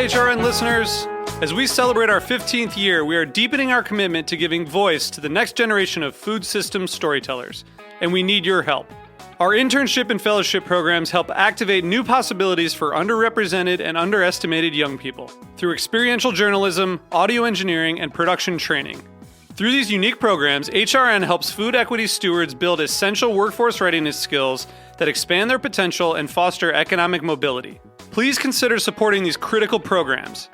HRN listeners. As we celebrate our 15th year, we are deepening our commitment to giving voice to the next generation of food systems storytellers, and we need your help. Our internship and fellowship programs help activate new possibilities for underrepresented and underestimated young people through experiential journalism, audio engineering, and production training. Through these unique programs, HRN helps food equity stewards build essential workforce readiness skills that expand their potential and foster economic mobility. Please consider supporting these critical programs.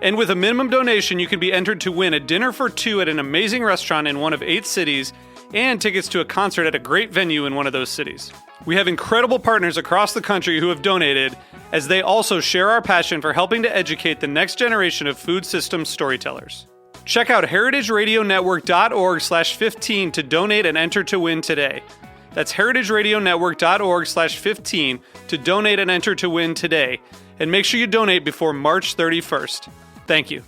And with a minimum donation, you can be entered to win a dinner for two at an amazing restaurant in one of 8 cities and tickets to a concert at a great venue in one of those cities. We have incredible partners across the country who have donated, as they also share our passion for helping to educate the next generation of food systems storytellers. Check out heritageradionetwork.org/15 to donate and enter to win today. That's heritageradionetwork.org/15 to donate and enter to win today. And make sure you donate before March 31st. Thank you.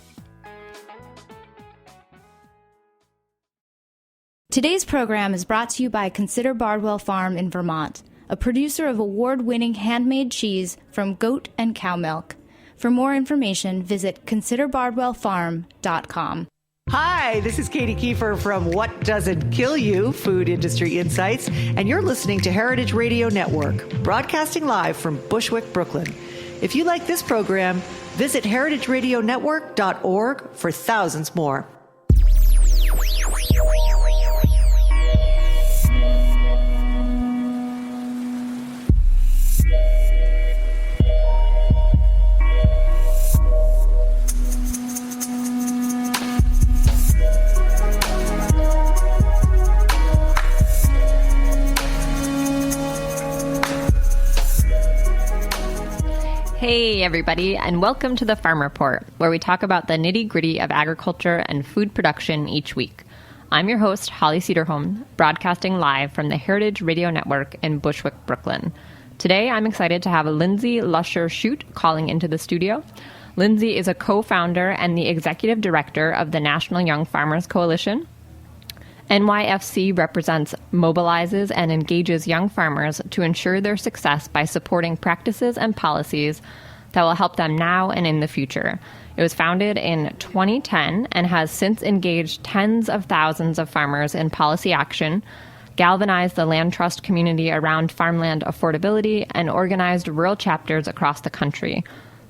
Today's program is brought to you by Consider Bardwell Farm in Vermont, a producer of award-winning handmade cheese from goat and cow milk. For more information, visit considerbardwellfarm.com. Hi, this is Katie Kiefer from What Doesn't Kill You, Food Industry Insights, and you're listening to Heritage Radio Network, broadcasting live from Bushwick, Brooklyn. If you like this program, visit heritageradionetwork.org for thousands more. Hey everybody, and welcome to the Farm Report, where we talk about the nitty-gritty of agriculture and food production each week. I'm your host, Holli Cederholm, broadcasting live from the Heritage Radio Network in Bushwick, Brooklyn. Today, I'm excited to have Lindsey Lusher Shute calling into the studio. Lindsey is a co-founder and the executive director of the National Young Farmers Coalition. NYFC represents, mobilizes, and engages young farmers to ensure their success by supporting practices and policies that will help them now and in the future. It was founded in 2010 and has since engaged tens of thousands of farmers in policy action, galvanized the land trust community around farmland affordability, and organized rural chapters across the country.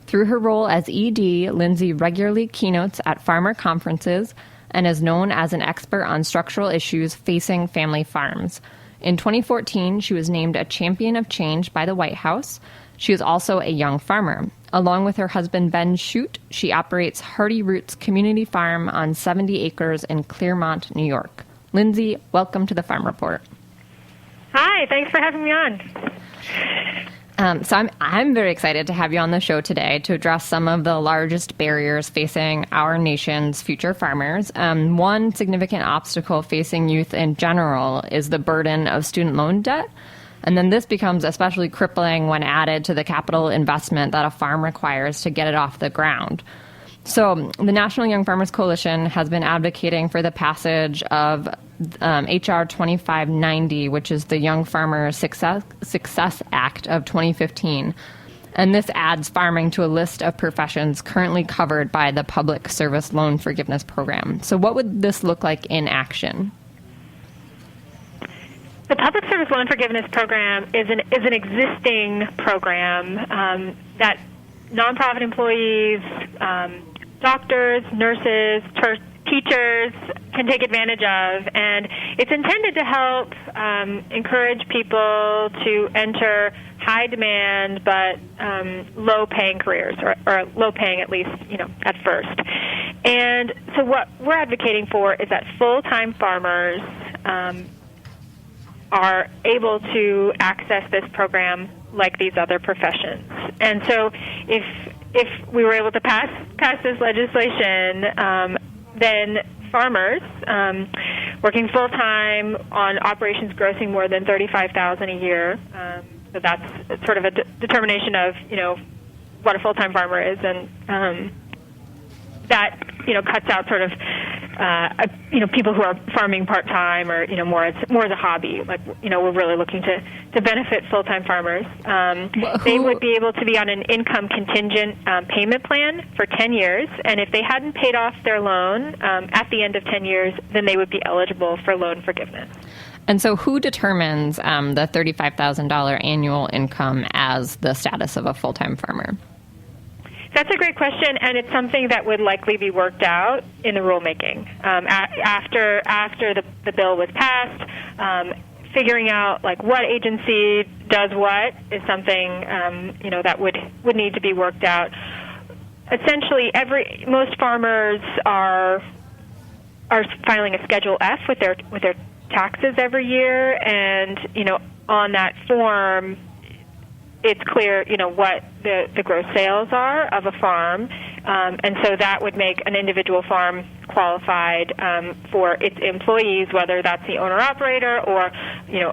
Through her role as ED, Lindsey regularly keynotes at farmer conferences and is known as an expert on structural issues facing family farms. In 2014, she was named a Champion of Change by the White House. She is also a young farmer. Along with her husband, Ben Shute, she operates Hearty Roots Community Farm on 70 acres in Claremont, New York. Lindsey, welcome to the Farm Report. Hi, thanks for having me on. So I'm very excited to have you on the show today to address some of the largest barriers facing our nation's future farmers. One significant obstacle facing youth in general is the burden of student loan debt. And then this becomes especially crippling when added to the capital investment that a farm requires to get it off the ground. So the National Young Farmers Coalition has been advocating for the passage of H.R. 2590, which is the Young Farmer Success Act of 2015. And this adds farming to a list of professions currently covered by the Public Service Loan Forgiveness Program. So what would this look like in action? The Public Service Loan Forgiveness Program is an existing program that nonprofit employees, doctors, nurses, teachers can take advantage of, and it's intended to help encourage people to enter high-demand but low-paying careers, or low-paying at least, at first. And so what we're advocating for is that full-time farmers are able to access this program like these other professions. And so if we were able to pass this legislation, then farmers working full-time on operations grossing more than $35,000 a year, so that's sort of a determination of, what a full-time farmer is, and that cuts out sort of people who are farming part-time or more as a hobby. Like we're really looking to benefit full-time farmers. They would be able to be on an income contingent payment plan for 10 years, and if they hadn't paid off their loan at the end of 10 years, then they would be eligible for loan forgiveness. And so who determines the $35,000 annual income as the status of a full-time farmer? That's a great question, and it's something that would likely be worked out in the rulemaking. After the bill was passed, figuring out like what agency does what is something that would need to be worked out. Essentially, most farmers are filing a Schedule F with their taxes every year, and on that form, it's clear what the gross sales are of a farm, and so that would make an individual farm qualified for its employees, whether that's the owner operator or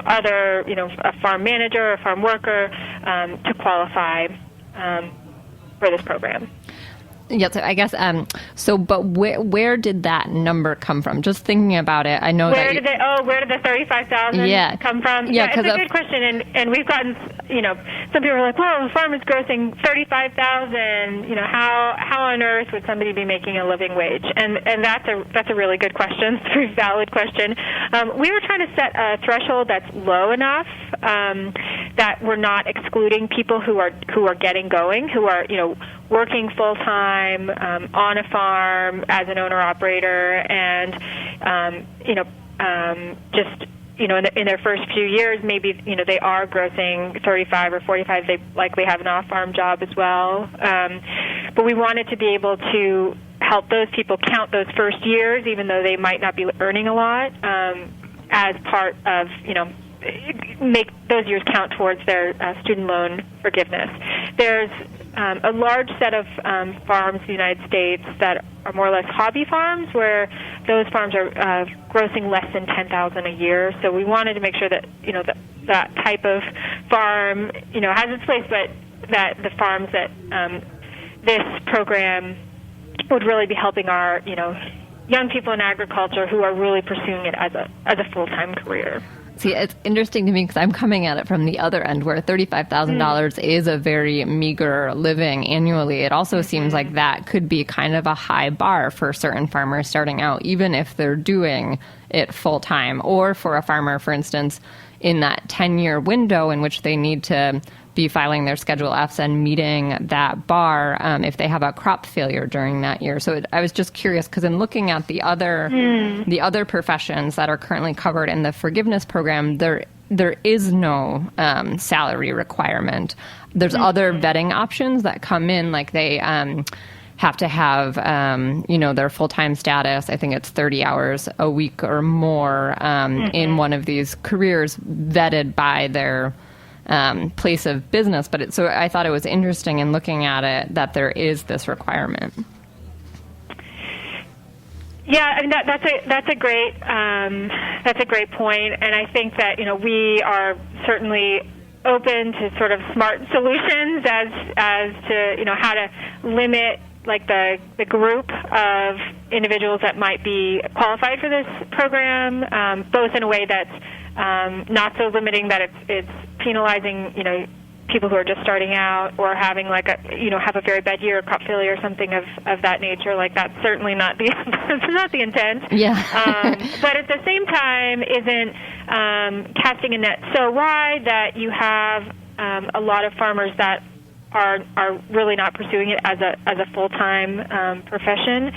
other a farm manager or a farm worker, to qualify for this program. Yeah, so I guess, but where did that number come from? Just thinking about it, I know where did the 35,000 come from? Yeah, it's a good question, and we've gotten, some people are like, well, the farm is grossing 35,000, how on earth would somebody be making a living wage? And that's a really good question. It's a very valid question. We were trying to set a threshold that's low enough that we're not excluding people who are getting going, who are, working full-time on a farm as an owner-operator, and in their first few years, maybe they are grossing 35 or 45. They likely have an off-farm job as well. But we wanted to be able to help those people count those first years, even though they might not be earning a lot, as part of make those years count towards their student loan forgiveness. There's a large set of farms in the United States that are more or less hobby farms, where those farms are grossing less than $10,000 a year. So we wanted to make sure that that type of farm has its place, but that the farms that this program would really be helping our young people in agriculture who are really pursuing it as a full-time career. See, it's interesting to me because I'm coming at it from the other end, where $35,000 is a very meager living annually. It also seems like that could be kind of a high bar for certain farmers starting out, even if they're doing it full-time. Or for a farmer, for instance, in that 10-year window in which they need to be filing their Schedule Fs and meeting that bar if they have a crop failure during that year. So I was just curious, because in looking at the other professions that are currently covered in the forgiveness program, there is no salary requirement. There's other vetting options that come in, like they have to have their full-time status. I think it's 30 hours a week or more in one of these careers, vetted by their place of business. But so I thought it was interesting in looking at it that there is this requirement. Yeah, I mean that's a great point, and I think that we are certainly open to sort of smart solutions as to how to limit like the group of individuals that might be qualified for this program, both in a way that's not so limiting that it's penalizing people who are just starting out or having like have a very bad year, crop failure, or something of that nature. Like that's certainly not the that's not the intent. Yeah. But at the same time, isn't casting a net so wide that you have a lot of farmers that are really not pursuing it as a full-time profession,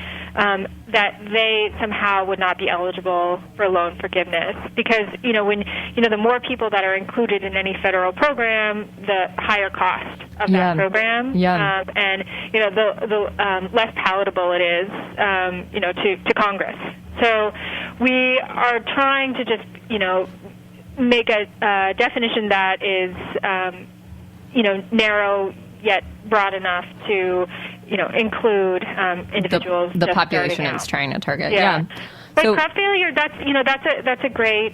that they somehow would not be eligible for loan forgiveness, because when the more people that are included in any federal program, the higher cost of that program, and the less palatable it is to Congress. So we are trying to just make a definition that is narrow yet broad enough to include individuals. The population it's trying to target. Yeah. But So, crop failure, that's a great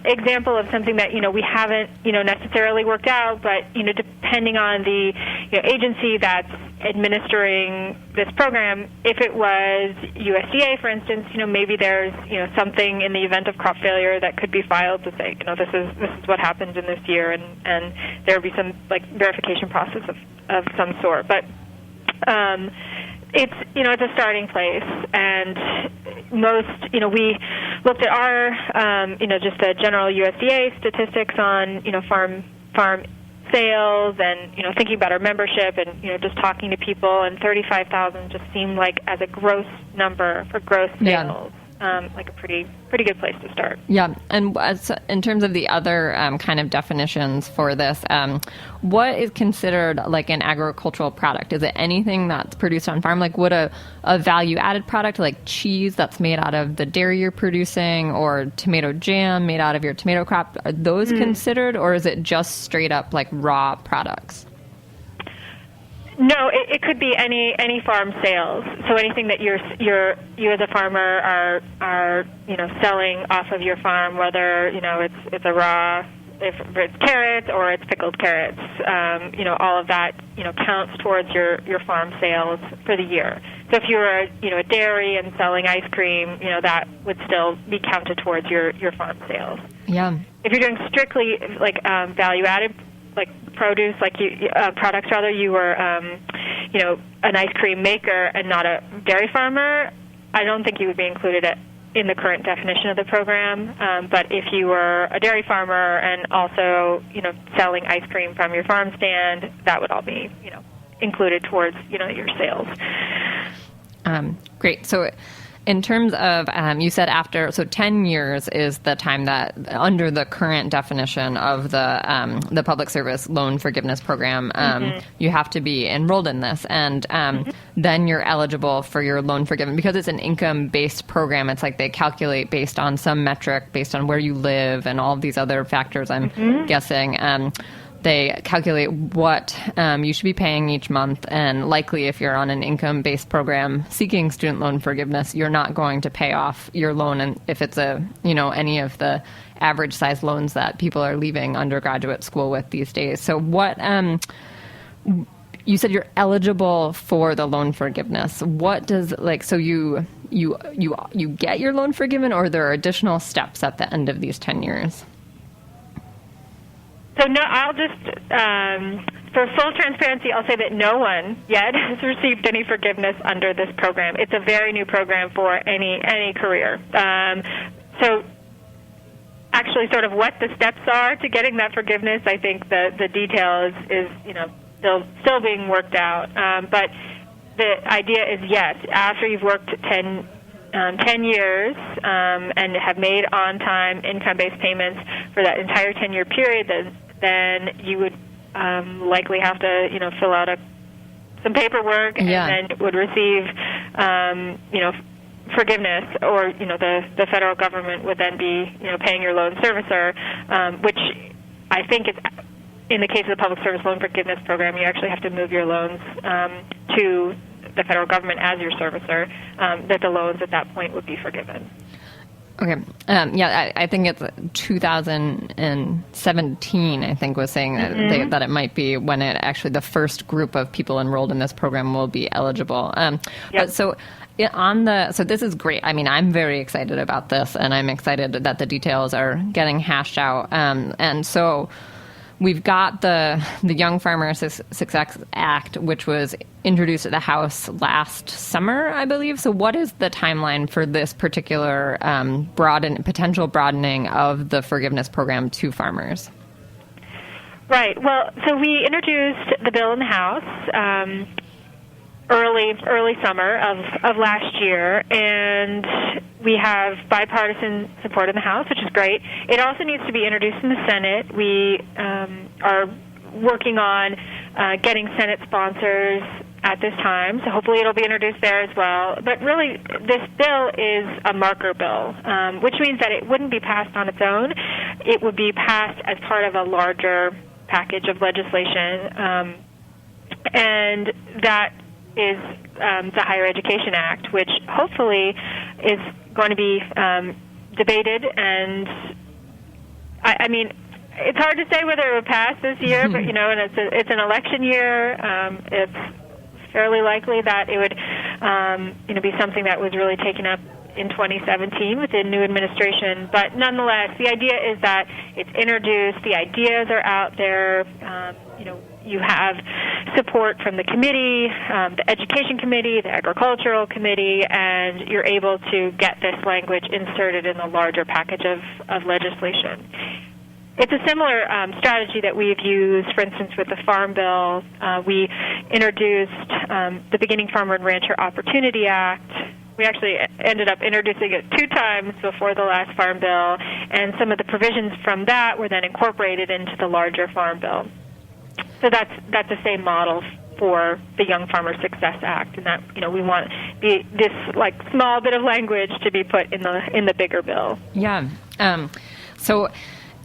example of something that we haven't necessarily worked out, but depending on the agency that's administering this program. If it was USDA, for instance, maybe there's something in the event of crop failure that could be filed to say, this is what happened in this year, and there would be some verification process of some sort. But it's a starting place, and most we looked at our just the general USDA statistics on farm sales, and thinking about our membership, and just talking to people, and 35,000 just seemed like as a gross number for gross sales. Like a pretty good place to start. Yeah, and in terms of the other kind of definitions for this, what is considered like an agricultural product? Is it anything that's produced on farm? Like would a value-added product like cheese that's made out of the dairy you're producing, or tomato jam made out of your tomato crop, are those considered, or is it just straight up like raw products? No, it could be any farm sales. So anything that you as a farmer are selling off of your farm, whether it's a raw, if it's carrots or it's pickled carrots, all of that counts towards your farm sales for the year. So if you were a dairy and selling ice cream, that would still be counted towards your farm sales. Yeah. If you're doing strictly value added, like produce, products rather, you were, an ice cream maker and not a dairy farmer, I don't think you would be included in the current definition of the program. But if you were a dairy farmer and also, selling ice cream from your farm stand, that would all be, included towards, your sales. Great. So in terms of, you said 10 years is the time that, under the current definition of the Public Service Loan Forgiveness Program, you have to be enrolled in this, and then you're eligible for your loan forgiven. Because it's an income-based program, it's like they calculate based on some metric, based on where you live and all of these other factors, I'm guessing. They calculate what you should be paying each month, and likely if you're on an income-based program seeking student loan forgiveness, you're not going to pay off your loan, and if it's any of the average size loans that people are leaving undergraduate school with these days. So what you said you're eligible for the loan forgiveness. What does so you get your loan forgiven, or there are additional steps at the end of these 10 years? So no, I'll just, for full transparency, I'll say that no one yet has received any forgiveness under this program. It's a very new program for any career. So actually sort of what the steps are to getting that forgiveness, I think the detail is still being worked out. But the idea is, yes, after you've worked 10 years and have made on-time income-based payments for that entire 10-year period, then you would likely have to, fill out some paperwork, and then would receive, forgiveness, or the federal government would then be, paying your loan servicer, which I think is, in the case of the Public Service Loan Forgiveness Program, you actually have to move your loans to the federal government as your servicer, that the loans at that point would be forgiven. Okay. I think it's 2017, I think, was saying that it might be when the first group of people enrolled in this program will be eligible. But so this is great. I mean, I'm very excited about this, and I'm excited that the details are getting hashed out. And so we've got the Young Farmer Success Act, which was introduced at the House last summer, I believe. So what is the timeline for this particular potential broadening of the forgiveness program to farmers? Right. Well, so we introduced the bill in the House early summer of last year, and we have bipartisan support in the House, which is great. It also needs to be introduced in the Senate. We are working on getting Senate sponsors at this time, so hopefully it'll be introduced there as well. But really, this bill is a marker bill, which means that it wouldn't be passed on its own. It would be passed as part of a larger package of legislation, and that is the Higher Education Act, which hopefully is going to be debated. And I mean, it's hard to say whether it will pass this year, but and it's an election year. It's fairly likely that it would be something that was really taken up in 2017 with the new administration. But nonetheless, the idea is that it's introduced, the ideas are out there, you have support from the committee, the Education Committee, the Agricultural Committee, and you're able to get this language inserted in the larger package of legislation. It's a similar strategy that we've used, for instance, with the Farm Bill. We introduced the Beginning Farmer and Rancher Opportunity Act. We actually ended up introducing it 2 times before the last Farm Bill, and some of the provisions from that were then incorporated into the larger Farm Bill. So that's the same model for the Young Farmer Success Act, and that we want this like small bit of language to be put in the bigger bill. Yeah. So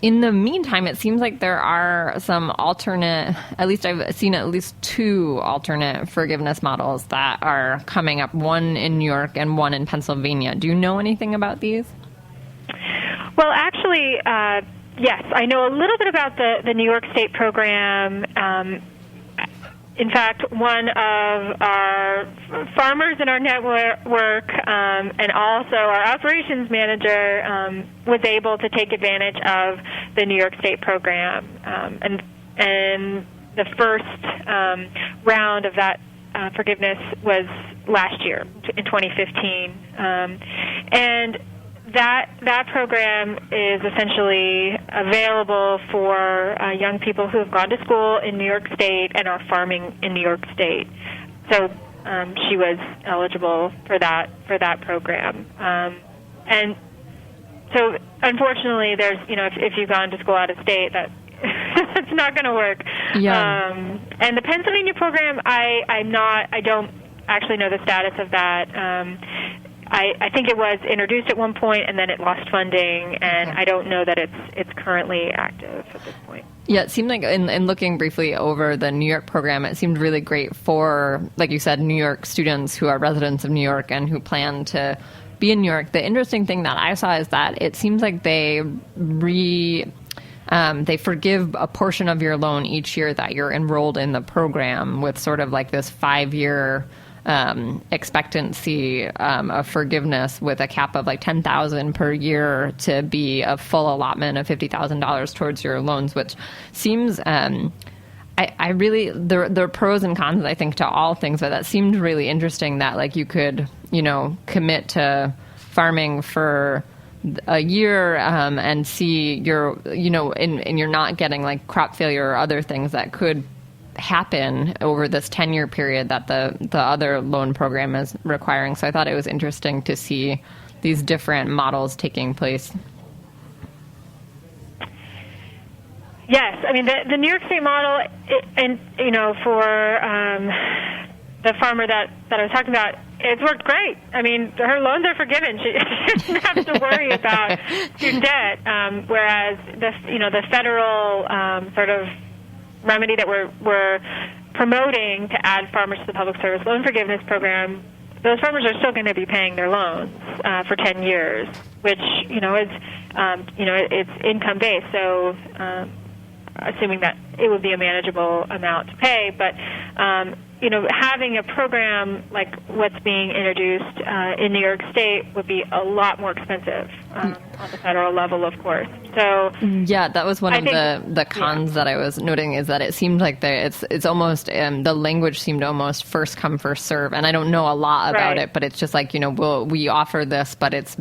in the meantime, it seems like there are some alternate, at least I've seen at least 2 alternate forgiveness models that are coming up, one in New York and one in Pennsylvania. Do you know anything about these? Well, actually, yes. I know a little bit about the New York State program. In fact, one of our farmers in our network and also our operations manager was able to take advantage of the New York State program. And the first round of that forgiveness was last year, in 2015. And that program is essentially available for young people who have gone to school in New York State and are farming in New York State. So she was eligible for that program. And so, unfortunately, there's if you've gone to school out of state, that's not going to work. Yeah. And the Pennsylvania program, I don't actually know the status of that. I think it was introduced at one point, and then it lost funding, and I don't know that it's currently active at this point. Yeah, it seemed like in looking briefly over the New York program, it seemed really great for, like you said, New York students who are residents of New York and who plan to be in New York. The interesting thing that I saw is that it seems like they forgive a portion of your loan each year that you're enrolled in the program, with sort of like this 5-year expectancy of forgiveness, with a cap of like $10,000 per year to be a full allotment of $50,000 towards your loans, which seems I really there are pros and cons, I think, to all things, but that seemed really interesting that like you could commit to farming for a year and see your and you're not getting like crop failure or other things that could happen over this 10-year period that the other loan program is requiring. So I thought it was interesting to see these different models taking place. Yes, I mean the New York State model, for the farmer that I was talking about, it's worked great. I mean, her loans are forgiven. She doesn't have to worry about student debt. Whereas the federal sort of remedy that we're promoting to add farmers to the Public Service Loan Forgiveness Program, those farmers are still going to be paying their loans for 10 years, which is it's income based. So assuming that it would be a manageable amount to pay, but having a program like what's being introduced in New York State would be a lot more expensive on the federal level, of course. So yeah, that was one of the cons that I was noting, is that it seemed like it's almost the language seemed almost first come first serve, and I don't know a lot about it, but it's just like we offer this, but it's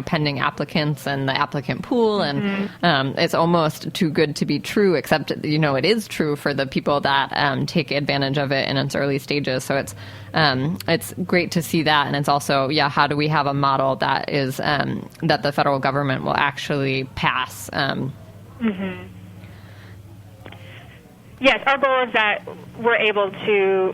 pending applicants and the applicant pool, and it's almost too good to be true, except it is true for the people that take advantage of it in its early stages. So it's great to see that, and it's also how do we have a model that is that the federal government will actually pass. Yes, our goal is that we're able to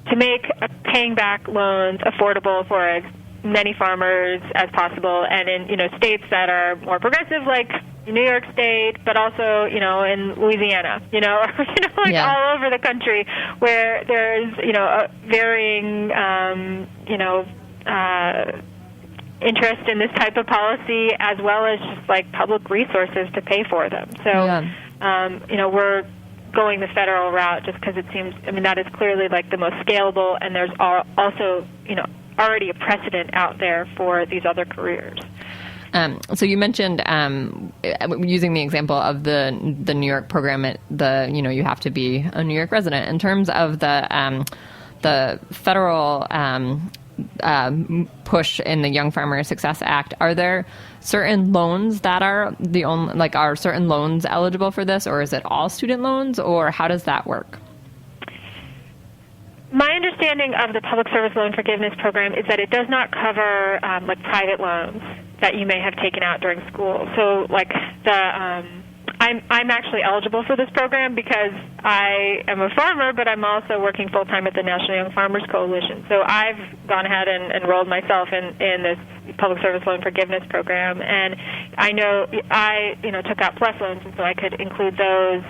to make paying back loans affordable for as many farmers as possible, and in states that are more progressive, like New York State, but also in Louisiana, all over the country, where there's a varying interest in this type of policy, as well as just like public resources to pay for them. So we're going the federal route, just because it seems, that is clearly like the most scalable, and there's also, already a precedent out there for these other careers. So you mentioned using the example of the New York program. You have to be a New York resident. In terms of the federal push in the Young Farmer Success Act, are there certain loans that are are certain loans eligible for this, or is it all student loans, or how does that work? My understanding of the Public Service Loan Forgiveness Program is that it does not cover private loans that you may have taken out during school. So I'm actually eligible for this program because I am a farmer, but I'm also working full-time at the National Young Farmers Coalition. So I've gone ahead and enrolled myself in this Public Service Loan Forgiveness Program, and I know I took out PLUS loans, and so I could include those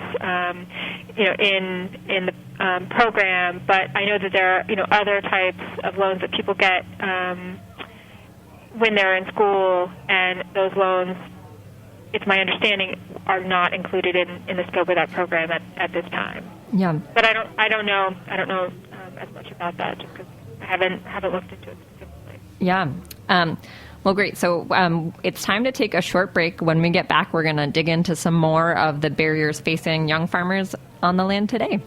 in the program. But I know that there are other types of loans that people get when they're in school, and those loans, it's my understanding, are not included in the scope of that program at this time. Yeah. But I don't know as much about that, just because I haven't looked into it specifically. Yeah. Well, great. So it's time to take a short break. When we get back, we're going to dig into some more of the barriers facing young farmers on the land today.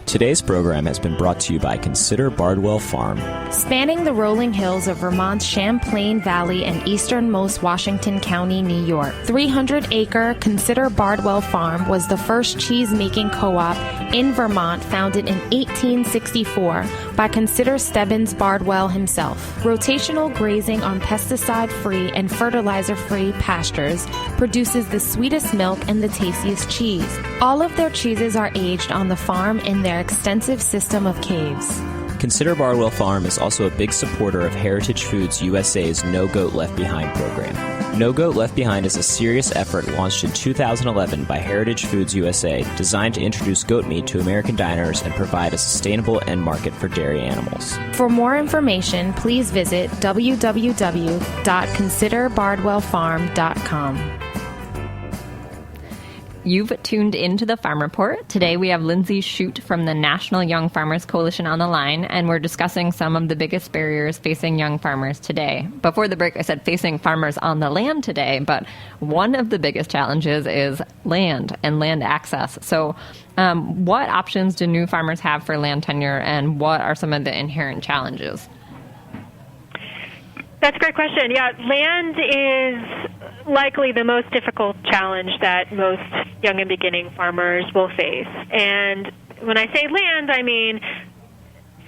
Today's program has been brought to you by Consider Bardwell Farm. Spanning the rolling hills of Vermont's Champlain Valley and easternmost Washington County, New York, 300-acre Consider Bardwell Farm was the first cheese-making co-op in Vermont, founded in 1864 by Consider Stebbins Bardwell himself. Rotational grazing on pesticide-free and fertilizer-free pastures produces the sweetest milk and the tastiest cheese. All of their cheeses are aged on the farm in their extensive system of caves. Consider Bardwell Farm is also a big supporter of Heritage Foods USA's No Goat Left Behind program. No Goat Left Behind is a serious effort launched in 2011 by Heritage Foods USA, designed to introduce goat meat to American diners and provide a sustainable end market for dairy animals. For more information, please visit www.considerbardwellfarm.com. You've tuned into the Farm Report. Today we have Lindsey Shute from the National Young Farmers Coalition on the line, and we're discussing some of the biggest barriers facing young farmers today. Before the break, I said facing farmers on the land today, but one of the biggest challenges is land and land access. So what options do new farmers have for land tenure, and what are some of the inherent challenges? That's a great question. Yeah, land is likely the most difficult challenge that most young and beginning farmers will face. And when I say land, I mean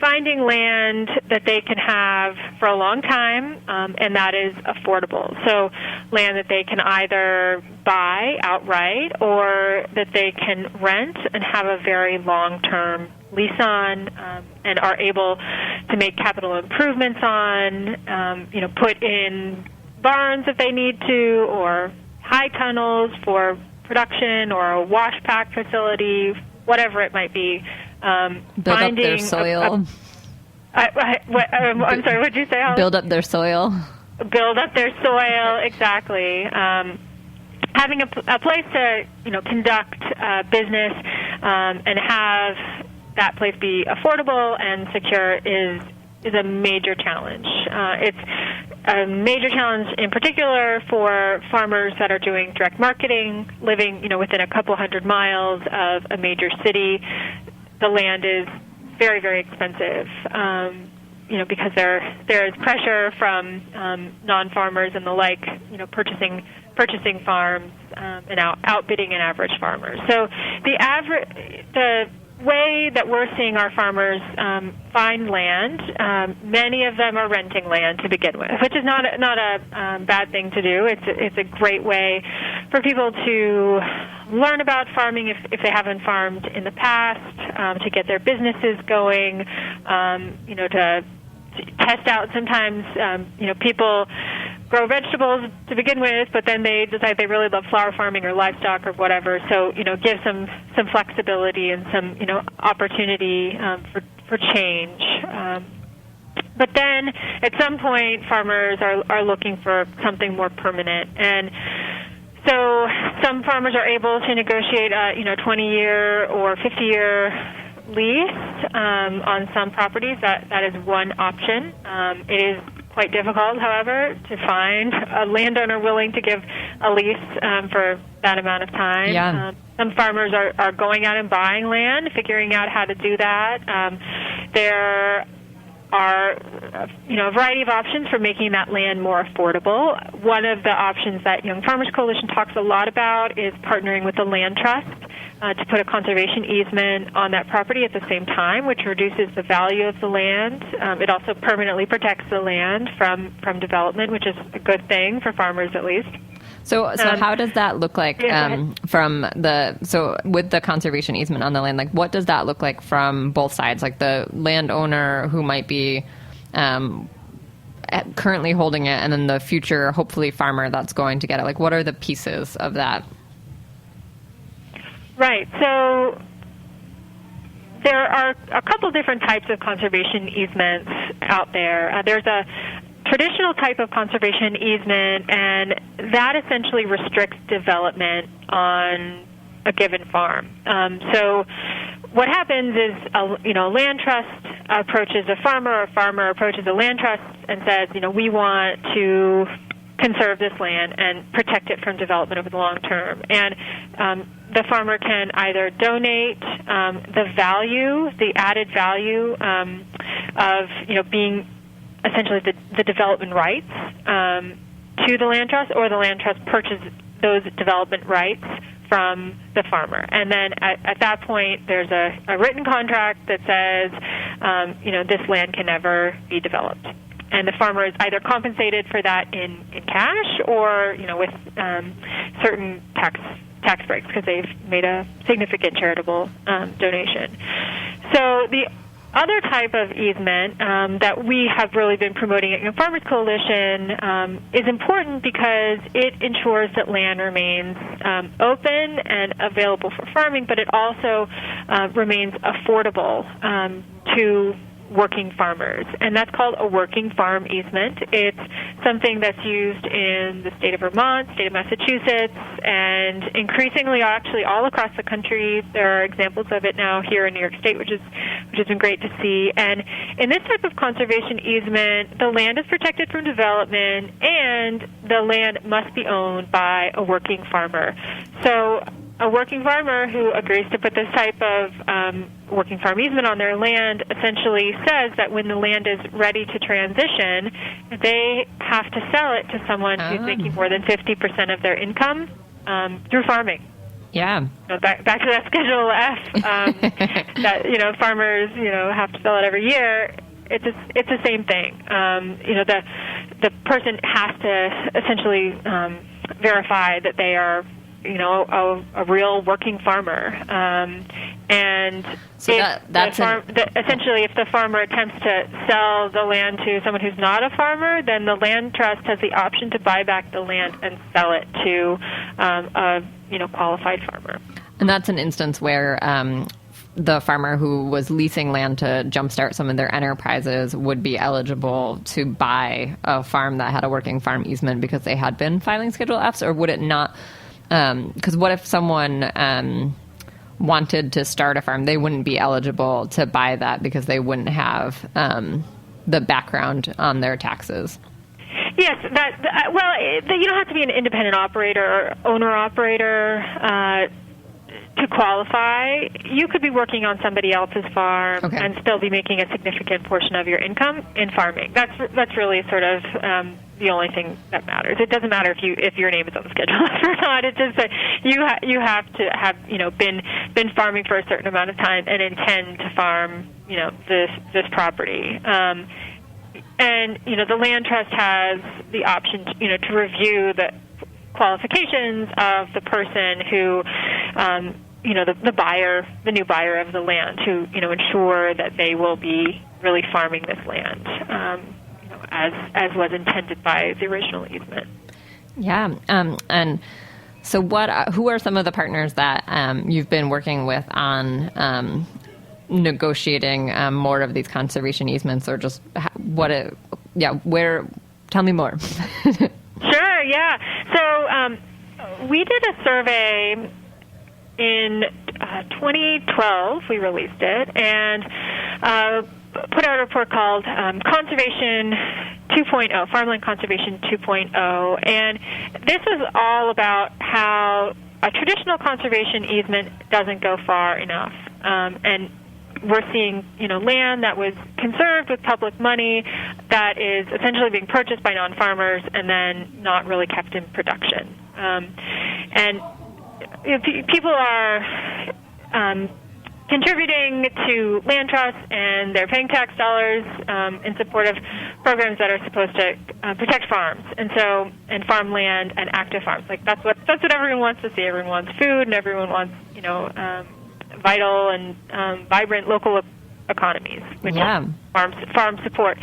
finding land that they can have for a long time, and that is affordable. So land that they can either buy outright or that they can rent and have a very long-term lease on, and are able to make capital improvements on, put in barns if they need to, or high tunnels for production, or a wash pack facility, whatever it might be. Build up their soil. I'm sorry, what did you say, Holly? Build up their soil. Build up their soil, exactly. Having a place to, conduct business and have that place be affordable and secure is a major challenge. It's a major challenge in particular for farmers that are doing direct marketing, living, within a couple hundred miles of a major city. The land is very, very expensive, because there is pressure from non-farmers and the like, purchasing farms and outbidding an average farmer. So the way that we're seeing our farmers find land, many of them are renting land to begin with, which is not a bad thing to do. It's a great way for people to learn about farming if they haven't farmed in the past, to get their businesses going, to test out. Sometimes, people grow vegetables to begin with, but then they decide they really love flower farming or livestock or whatever. So, give some flexibility and some, opportunity for change. But then at some point, farmers are looking for something more permanent. And so some farmers are able to negotiate a 20-year or 50-year lease on some properties. That is one option. It is quite difficult, however, to find a landowner willing to give a lease for that amount of time. Yeah. Some farmers are going out and buying land, figuring out how to do that. There are a variety of options for making that land more affordable. One of the options that Young Farmers Coalition talks a lot about is partnering with the land trust to put a conservation easement on that property at the same time, which reduces the value of the land. It also permanently protects the land from development, which is a good thing for farmers at least. So how does that look like with the conservation easement on the land? Like, what does that look like from both sides? Like the landowner who might be currently holding it, and then the future, hopefully, farmer that's going to get it. Like, what are the pieces of that? Right. So there are a couple different types of conservation easements out there. There's a traditional type of conservation easement, and that essentially restricts development on a given farm. So what happens is a land trust approaches a farmer, or a farmer approaches a land trust and says, we want to conserve this land and protect it from development over the long term. And the farmer can either donate the added value of being essentially the development rights to the land trust, or the land trust purchases those development rights from the farmer. And then at that point, there's a written contract that says, this land can never be developed. And the farmer is either compensated for that in cash, or with certain tax breaks because they've made a significant charitable donation. So the other type of easement that we have really been promoting at Young Farmers Coalition is important because it ensures that land remains open and available for farming, but it also remains affordable to working farmers, and that's called a working farm easement. It's something that's used in the state of Vermont, state of Massachusetts, and increasingly actually all across the country. There are examples of it now here in New York State, which has been great to see. And in this type of conservation easement, the land is protected from development, and the land must be owned by a working farmer. So a working farmer who agrees to put this type of working farm easement on their land essentially says that when the land is ready to transition, they have to sell it to someone who's making more than 50% of their income through farming. Yeah. Back to that Schedule F that farmers have to sell it every year. It's the same thing. The person has to essentially verify that they are a real working farmer. And so essentially, if the farmer attempts to sell the land to someone who's not a farmer, then the land trust has the option to buy back the land and sell it to a qualified farmer. And that's an instance where the farmer who was leasing land to jumpstart some of their enterprises would be eligible to buy a farm that had a working farm easement because they had been filing Schedule Fs, or would it not? Because what if someone wanted to start a farm? They wouldn't be eligible to buy that because they wouldn't have the background on their taxes. Yes, you don't have to be an independent operator or owner-operator to qualify. You could be working on somebody else's farm and still be making a significant portion of your income in farming. That's really sort of the only thing that matters. It doesn't matter if your name is on the Schedule or not. It's just that you have to have been farming for a certain amount of time and intend to farm this property. And the land trust has the option to review the qualifications of the person who the buyer, the new buyer of the land, to ensure that they will be really farming this land, as was intended by the original easement. Yeah, and so who are some of the partners that you've been working with on negotiating more of these conservation easements, or just where? Tell me more. Sure, yeah. So we did a survey in 2012. We released it and put out a report called Conservation 2.0, Farmland Conservation 2.0, and this was all about how a traditional conservation easement doesn't go far enough, and we're seeing, land that was conserved with public money that is essentially being purchased by non-farmers and then not really kept in production. And people are contributing to land trusts, and they're paying tax dollars in support of programs that are supposed to protect farms and farmland and active farms. Like that's what everyone wants to see. Everyone wants food, and everyone wants vital and vibrant local economies, which is farm support.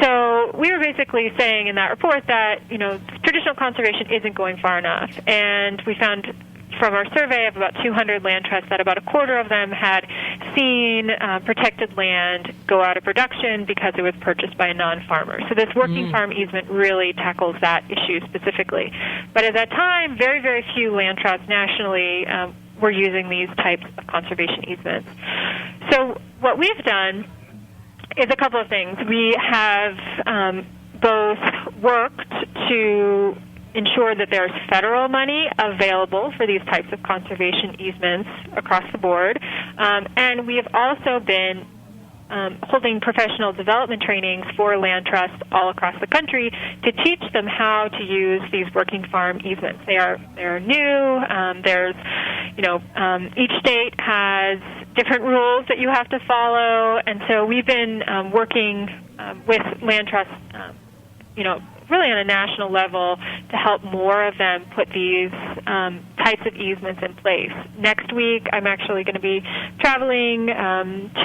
So we were basically saying in that report that traditional conservation isn't going far enough, and we found from our survey of about 200 land trusts that about a quarter of them had seen protected land go out of production because it was purchased by a non-farmer. So this working farm easement really tackles that issue specifically. But at that time, very, very few land trusts nationally were using these types of conservation easements. So what we've done is a couple of things. We have both worked to ensure that there's federal money available for these types of conservation easements across the board. And we have also been holding professional development trainings for land trusts all across the country to teach them how to use these working farm easements. They're new. There's, each state has different rules that you have to follow, and so we've been working with land trusts, really on a national level to help more of them put these types of easements in place. Next week, I'm actually going to be traveling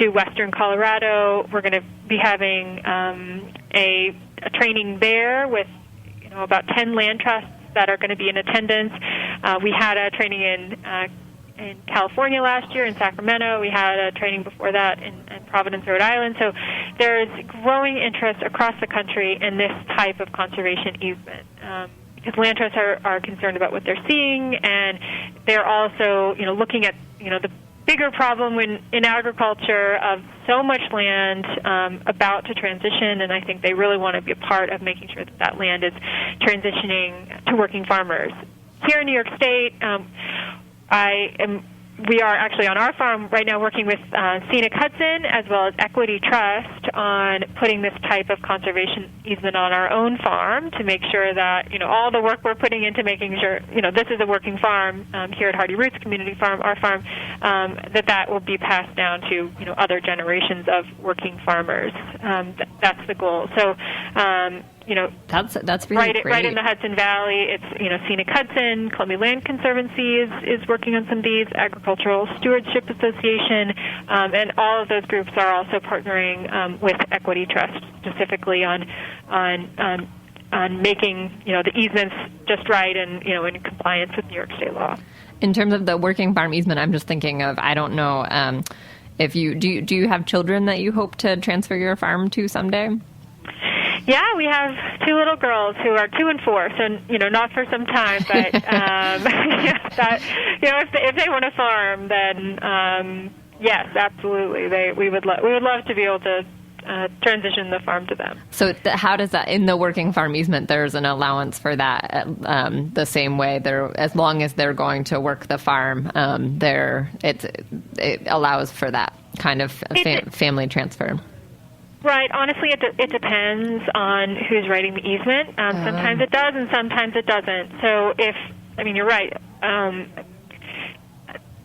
to western Colorado. We're going to be having a training there with about 10 land trusts that are going to be in attendance. We had a training in California last year in Sacramento. We had a training before that in Providence, Rhode Island. So there's growing interest across the country in this type of conservation easement because land trusts are concerned about what they're seeing, and they're also looking at the bigger problem in agriculture of so much land about to transition, and I think they really want to be a part of making sure that land is transitioning to working farmers. Here in New York State, we are actually on our farm right now working with Scenic Hudson as well as Equity Trust on putting this type of conservation easement on our own farm to make sure that, all the work we're putting into making sure, this is a working farm here at Hardy Roots Community Farm, our farm, that will be passed down to, other generations of working farmers. That's the goal. So, that's really great. Right in the Hudson Valley, it's Scenic Hudson, Columbia Land Conservancy is working on some of these, Agricultural Stewardship Association, and all of those groups are also partnering with Equity Trust specifically on making the easements just right and in compliance with New York State law. In terms of the working farm easement, I'm just thinking of I don't know if you do you have children that you hope to transfer your farm to someday? Yeah, we have 2 little girls who are 2 and 4, so not for some time. But if they want to farm, then yes, absolutely. We would love to be able to transition the farm to them. So how does that in the working farm easement? There's an allowance for that the same way. As long as they're going to work the farm, it allows for that kind of family transfer. Right. Honestly, it depends on who's writing the easement. Sometimes it does, and sometimes it doesn't. So you're right.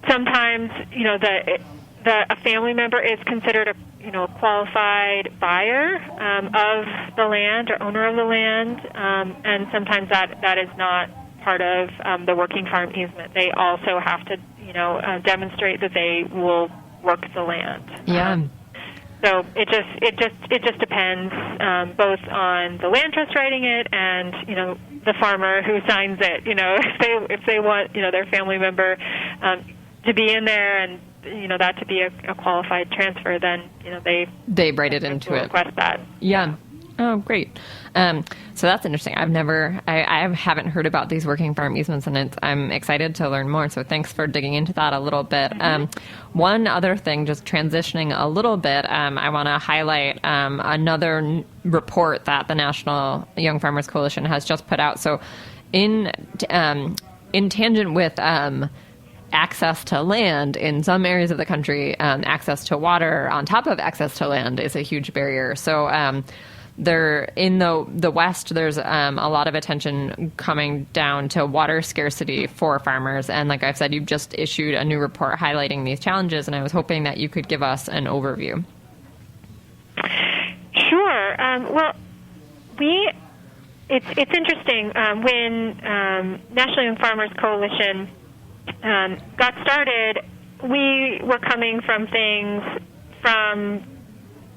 Sometimes a family member is considered a qualified buyer of the land or owner of the land, and sometimes that is not part of the working farm easement. They also have to demonstrate that they will work the land. Yeah. So it just depends both on the land trust writing it and the farmer who signs it. If they want their family member to be in there and that to be a qualified transfer, then they write it into it. Request that. Yeah. Oh, great. So that's interesting. I haven't heard about these working farm easements, and I'm excited to learn more. So thanks for digging into that a little bit. One other thing, just transitioning a little bit, I want to highlight another report that the National Young Farmers Coalition has just put out. So in tangent with access to land in some areas of the country, access to water on top of access to land is a huge barrier. So there in the West, there's a lot of attention coming down to water scarcity for farmers. And like I've said, you've just issued a new report highlighting these challenges, and I was hoping that you could give us an overview. Sure. Well, it's interesting. When National Young Farmers Coalition got started, we were coming from things from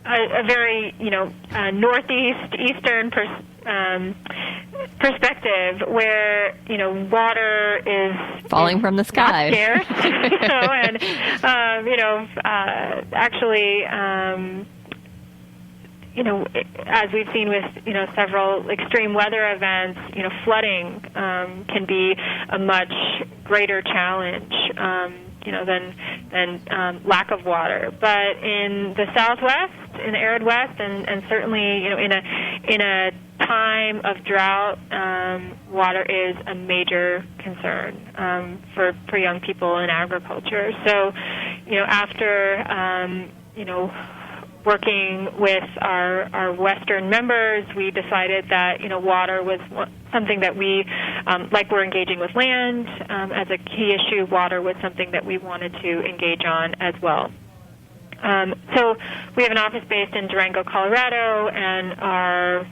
a very, northeast, eastern perspective where, water is falling from the sky. Scarce, and, actually, as we've seen with, several extreme weather events, flooding can be a much greater challenge, than lack of water. But in the Southwest, in the arid West, and certainly, in a time of drought, water is a major concern for young people in agriculture. So, after working with our Western members, we decided that water was something that we, like we're engaging with land as a key issue. Water was something that we wanted to engage on as well. So we have an office based in Durango, Colorado, and our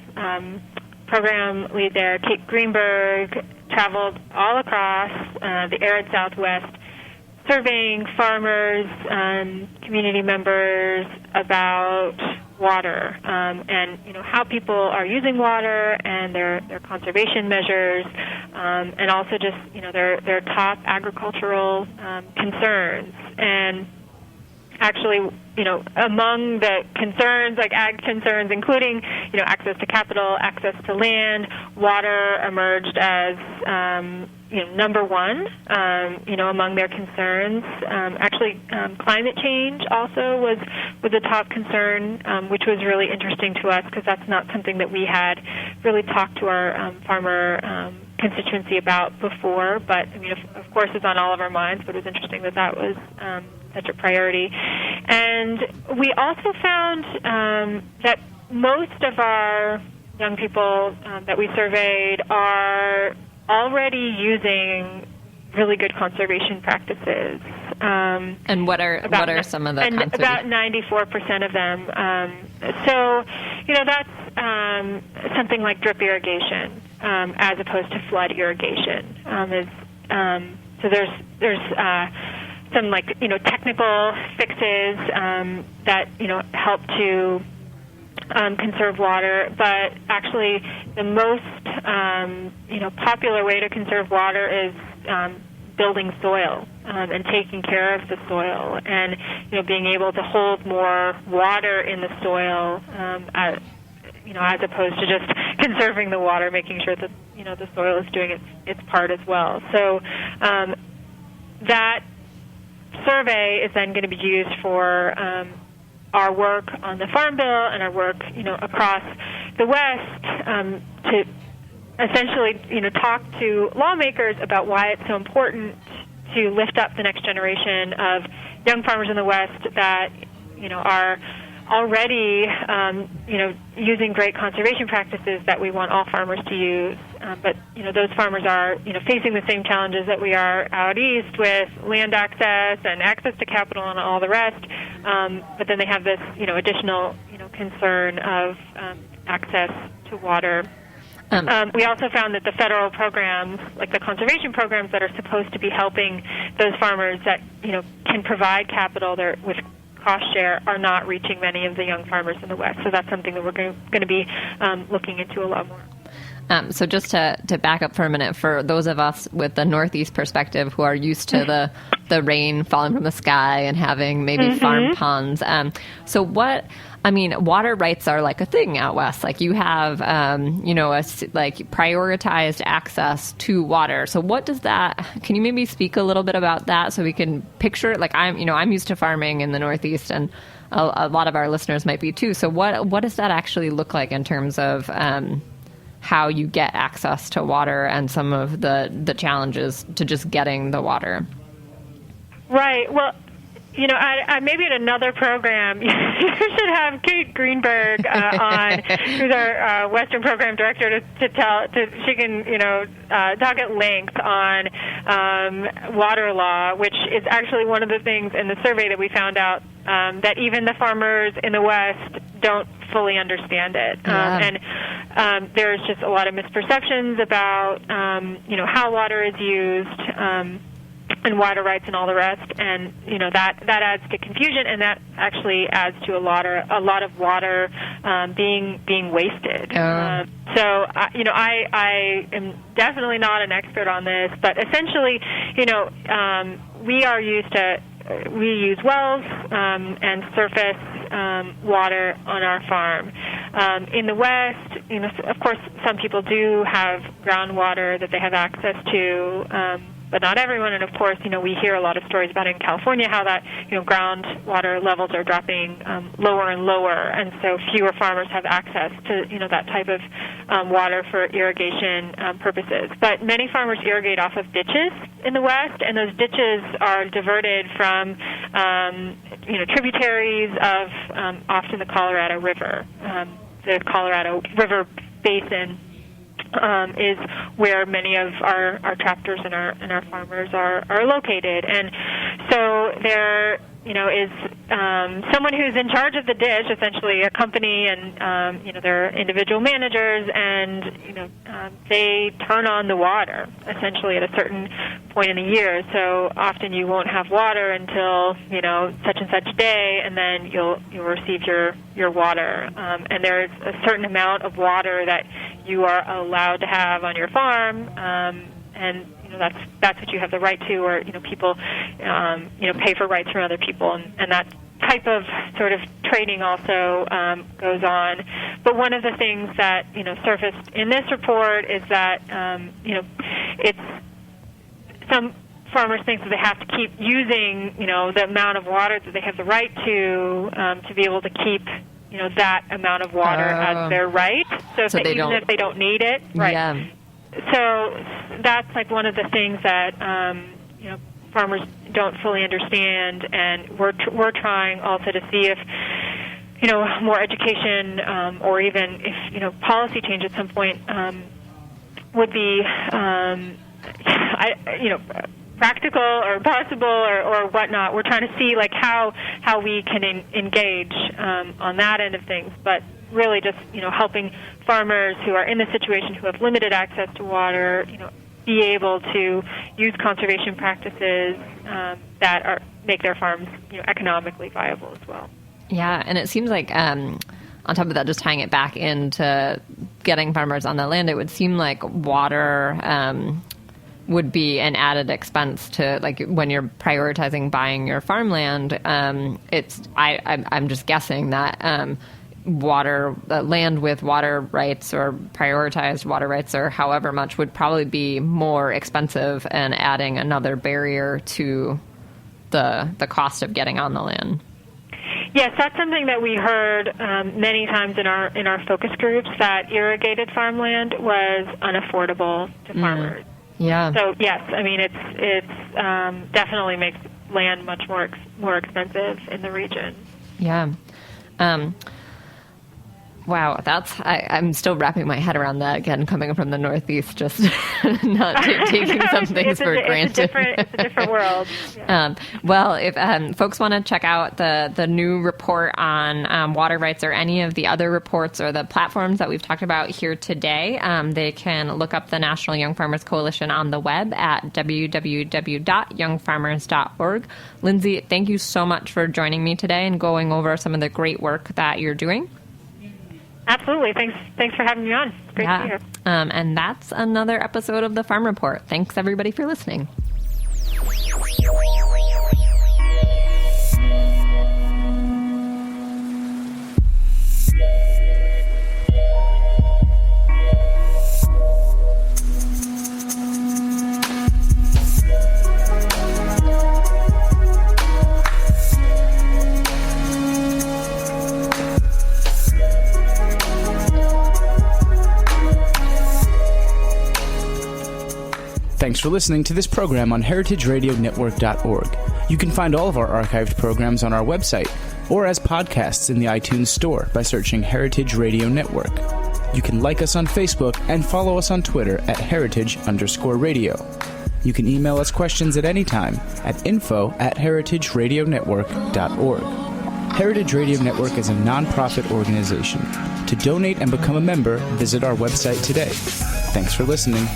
program lead there, Kate Greenberg, traveled all across the arid Southwest, surveying farmers, community members about water, and how people are using water and their conservation measures, and also just their top agricultural concerns. And actually, among the concerns, like ag concerns, including, access to capital, access to land, water emerged as, number one, among their concerns. Actually, climate change also was a top concern, which was really interesting to us because that's not something that we had really talked to our farmer constituency about before. But, of course, it's on all of our minds, but it was interesting that was such a priority. And we also found that most of our young people that we surveyed are already using really good conservation practices. And what are some of the conservation? About 94% of them. So, that's something like drip irrigation as opposed to flood irrigation. So there's some technical fixes that help to conserve water, but actually the most popular way to conserve water is building soil and taking care of the soil, and being able to hold more water in the soil as opposed to just conserving the water, making sure that the soil is doing its part as well. So that survey is then going to be used for our work on the Farm Bill and our work, across the West to essentially, talk to lawmakers about why it's so important to lift up the next generation of young farmers in the West that, are already, using great conservation practices that we want all farmers to use. But, those farmers are, facing the same challenges that we are out east with land access and access to capital and all the rest. But then they have this, additional, concern of access to water. We also found that the federal programs, like the conservation programs that are supposed to be helping those farmers that, can provide capital there with cost share are not reaching many of the young farmers in the West. So that's something that we're going to be looking into a lot more. So just to back up for a minute, for those of us with the Northeast perspective who are used to the rain falling from the sky and having maybe farm ponds, so water rights are like a thing out West. Like you have, prioritized access to water. So what does that, can you maybe speak a little bit about that so we can picture it? Like I'm used to farming in the Northeast, and a lot of our listeners might be too. So what does that actually look like in terms of, how you get access to water and some of the challenges to just getting the water? Right. Well, I maybe in another program, you should have Kate Greenberg on, who's our Western Program Director, she can, talk at length on water law, which is actually one of the things in the survey that we found out that even the farmers in the West don't fully understand it. And there's just a lot of misperceptions about, how water is used, and water rights and all the rest, and that adds to confusion, and that actually adds to a lot of water being wasted. So I am definitely not an expert on this, but essentially, we use wells and surface water on our farm. In the West, of course, some people do have groundwater that they have access to. But not everyone, and of course, we hear a lot of stories about in California how that, groundwater levels are dropping lower and lower, and so fewer farmers have access to, that type of water for irrigation purposes. But many farmers irrigate off of ditches in the West, and those ditches are diverted from, tributaries of often the Colorado River. The Colorado River basin is where many of our tractors and our farmers are located, and so there is someone who's in charge of the ditch, essentially a company, and they're individual managers, and they turn on the water essentially at a certain point in the year. So often you won't have water until such and such day, and then you'll receive your water. And there's a certain amount of water that you are allowed to have on your farm, and that's what you have the right to, or people pay for rights from other people, and that type of sort of trading also goes on. But one of the things that surfaced in this report is that it's some farmers think that they have to keep using the amount of water that they have the right to be able to keep that amount of water as their right. So even if they don't need it, right? Yeah. So that's like one of the things that farmers don't fully understand, and we're trying also to see if more education or even if policy change at some point would be practical or possible or whatnot. We're trying to see like how we can engage on that end of things, but really just helping farmers who are in the situation, who have limited access to water, be able to use conservation practices that make their farms economically viable as well. Yeah, and it seems like on top of that, just tying it back into getting farmers on the land, it would seem like water would be an added expense to, like, when you're prioritizing buying your farmland. I'm just guessing that land with water rights or prioritized water rights or however much would probably be more expensive and adding another barrier to the cost of getting on the land. Yes, that's something that we heard many times in our focus groups, that irrigated farmland was unaffordable to farmers. Yeah. So yes, I mean it's definitely makes land much more expensive in the region. Yeah. Wow, I'm still wrapping my head around that, again, coming from the Northeast, just not taking some things for granted. It's a different world. Yeah. Well, if folks want to check out the new report on water rights or any of the other reports or the platforms that we've talked about here today, they can look up the National Young Farmers Coalition on the web at www.youngfarmers.org. Lindsey, thank you so much for joining me today and going over some of the great work that you're doing. Absolutely. Thanks for having me on. It's great to be here. And that's another episode of the Farm Report. Thanks, everybody, for listening. Thanks for listening to this program on heritageradionetwork.org. You can find all of our archived programs on our website or as podcasts in the iTunes Store by searching Heritage Radio Network. You can like us on Facebook and follow us on Twitter at @heritage_radio. You can email us questions at any time at info@heritageradionetwork.org. Heritage Radio Network is a nonprofit organization. To donate and become a member, visit our website today. Thanks for listening.